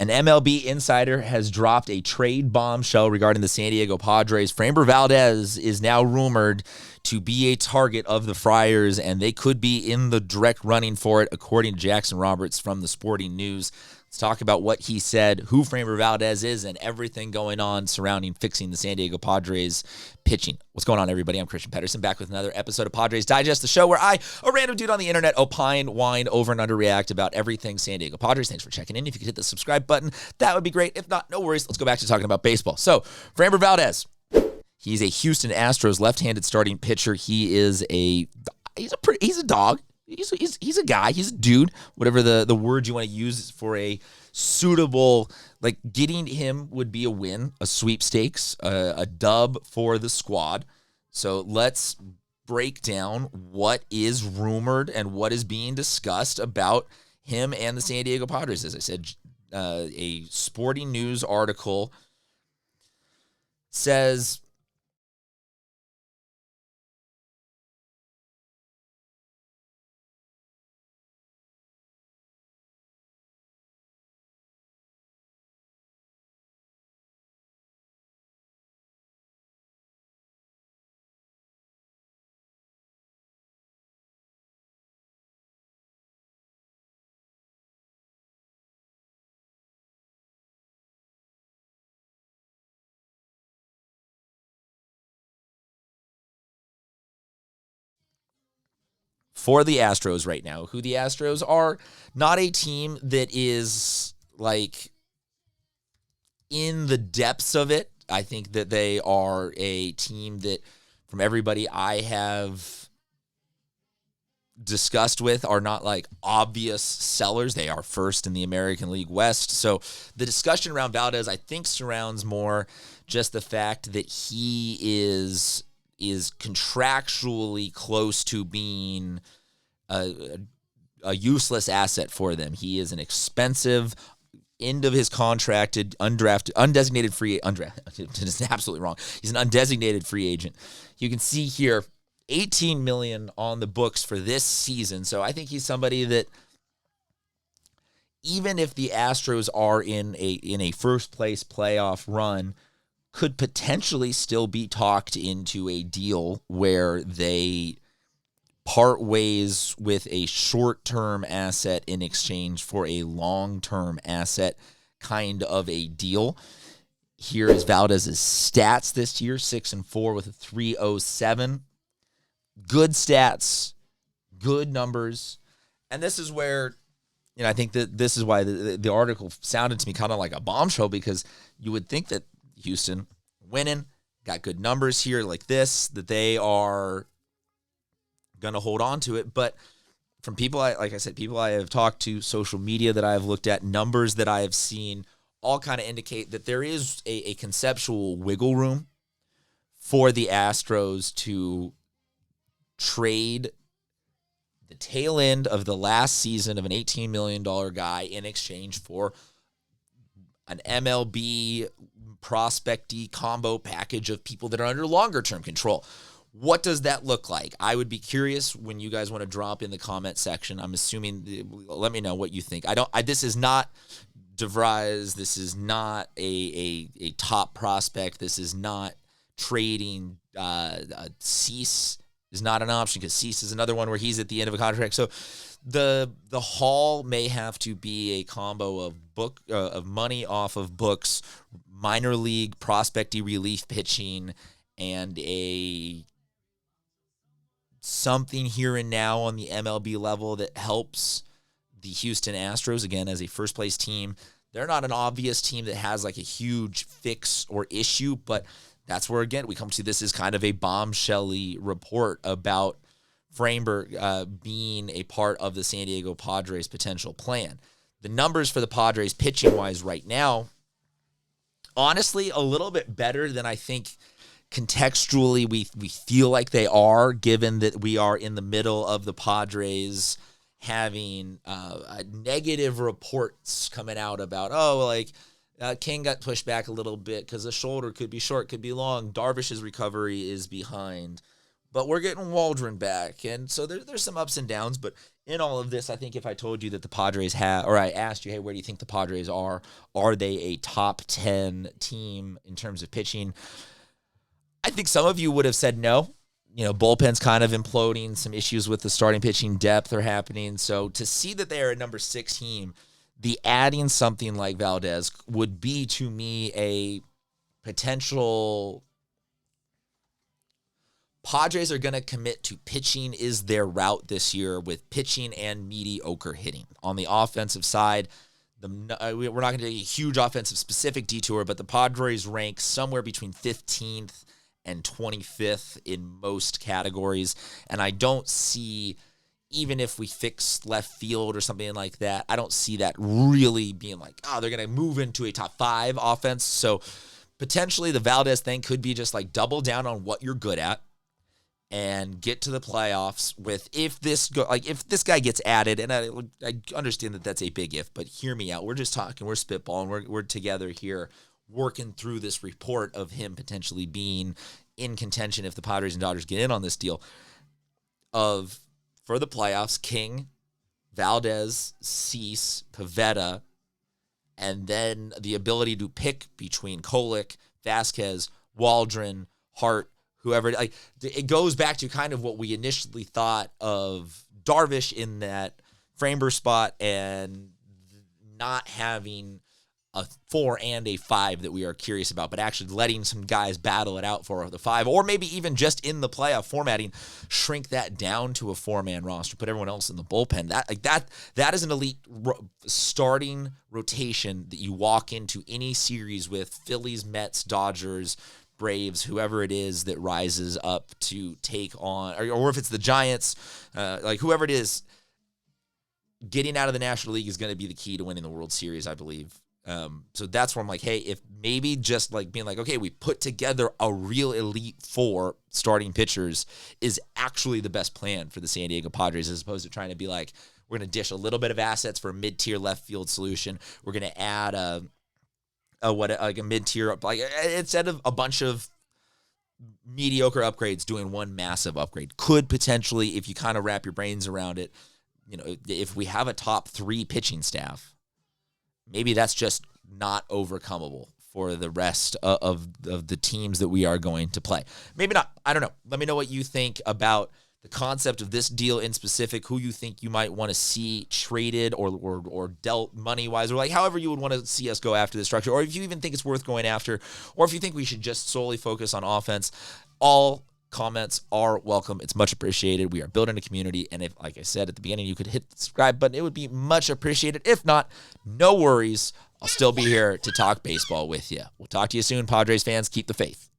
An MLB insider has dropped a trade bombshell regarding the San Diego Padres. Framber Valdez is now rumored to be a target of the Friars, and they could be in the direct running for it, according to Jackson Roberts from the Sporting News. Let's talk about what he said, who Framber Valdez is, and everything going on surrounding fixing the San Diego Padres pitching. What's going on, everybody? I'm Christian Pedersen, back with another episode of Padres Digest, the show where I, a random dude on the internet, opine, whine, over and underreact about everything San Diego Padres. Thanks for checking in. If you could hit the subscribe button, that would be great. If not, no worries. Let's go back to talking about baseball. So, Framber Valdez. He's a Houston Astros left-handed starting pitcher. He's a dog. He's a guy. He's a dude. Whatever the word you want to use for a suitable, like getting him would be a win, a sweepstakes, a dub for the squad. So let's break down what is rumored and what is being discussed about him and the San Diego Padres. As I said, a Sporting News article says for the Astros right now, who the Astros are not a team that is like in the depths of it. I think that they are a team that, from everybody I have discussed with, are not like obvious sellers. They are first in the American League West. So the discussion around Valdez, I think, surrounds more just the fact that he is contractually close to being a useless asset for them. He is an expensive, end of his contracted, undesignated free it's absolutely wrong. He's an undesignated free agent. You can see here, $18 million on the books for this season. So I think he's somebody that, even if the Astros are in a first place playoff run, could potentially still be talked into a deal where they part ways with a short-term asset in exchange for a long-term asset, kind of a deal. Here is Valdez's stats this year: 6-4 with a 3.07. Good stats, good numbers. And this is where, I think that this is why the article sounded to me kind of like a bombshell, because you would think that Houston winning, got good numbers here like this, that they are going to hold on to it. But from people, like I said, people I have talked to, social media that I have looked at, numbers that I have seen, all kind of indicate that there is a conceptual wiggle room for the Astros to trade the tail end of the last season of an $18 million guy in exchange for an MLB prospecty combo package of people that are under longer-term control. What does that look like? I would be curious when you guys want to drop in the comment section. I'm assuming, let me know what you think. This is not DeVries. This is not a top prospect. This is not trading. Cease is not an option, because Cease is another one where he's at the end of a contract. So the haul may have to be a combo of money off of books, minor league prospecty relief pitching, and something here and now on the MLB level that helps the Houston Astros, again, as a first-place team. They're not an obvious team that has like a huge fix or issue, but that's where, again, we come to this is kind of a bombshell-y report about Framber being a part of the San Diego Padres' potential plan. The numbers for the Padres pitching-wise right now, honestly, a little bit better than I think contextually we feel like they are, given that we are in the middle of the Padres having negative reports coming out about, King got pushed back a little bit because the shoulder could be short, could be long. Darvish's recovery is behind. but we're getting Waldron back. And so there's some ups and downs, but in all of this, I think if I told you that the Padres have, or I asked you, hey, where do you think the Padres are they a top 10 team in terms of pitching? I think some of you would have said no. Bullpen's kind of imploding, some issues with the starting pitching depth are happening. So to see that they are a number 6 team, the adding something like Valdez would be, to me, a potential. Padres are going to commit to pitching is their route this year, with pitching and mediocre hitting. On the offensive side, we're not going to do a huge offensive specific detour, but the Padres rank somewhere between 15th and 25th in most categories. And I don't see, even if we fix left field or something like that, I don't see that really being like, they're going to move into a top 5 offense. So potentially the Valdez thing could be just like double down on what you're good at and get to the playoffs with, if this guy gets added, and I understand that that's a big if, but hear me out. We're just talking, we're spitballing, we're together here working through this report of him potentially being in contention if the Padres and Dodgers get in on this deal for the playoffs, King, Valdez, Cease, Pivetta, and then the ability to pick between Kolek, Vasquez, Waldron, Hart, whoever. It goes back to kind of what we initially thought of Darvish in that Framber spot, and not having a 4 and a 5 that we are curious about, but actually letting some guys battle it out for the 5, or maybe even just in the playoff formatting, shrink that down to a 4-man roster, put everyone else in the bullpen. That is an elite starting rotation that you walk into any series with. Phillies, Mets, Dodgers, Braves, whoever it is that rises up to take on, or if it's the Giants, whoever it is, getting out of the National League is going to be the key to winning the World Series, I believe. So that's where I'm like, hey, if maybe just like being like, okay, we put together a real elite 4 starting pitchers is actually the best plan for the San Diego Padres, as opposed to trying to be like, we're going to dish a little bit of assets for a mid-tier left field solution. We're going to add a mid-tier, instead of a bunch of mediocre upgrades, doing one massive upgrade. Could potentially, if you kind of wrap your brains around it, if we have a top 3 pitching staff, maybe that's just not overcomable for the rest of the teams that we are going to play. Maybe not. I don't know. Let me know what you think about the concept of this deal in specific, who you think you might want to see traded or dealt money-wise, or however you would want to see us go after this structure, or if you even think it's worth going after, or if you think we should just solely focus on offense. All comments are welcome. It's much appreciated. We are building a community, and if, like I said at the beginning, you could hit the subscribe button, it would be much appreciated. If not, no worries. I'll still be here to talk baseball with you. We'll talk to you soon, Padres fans. Keep the faith.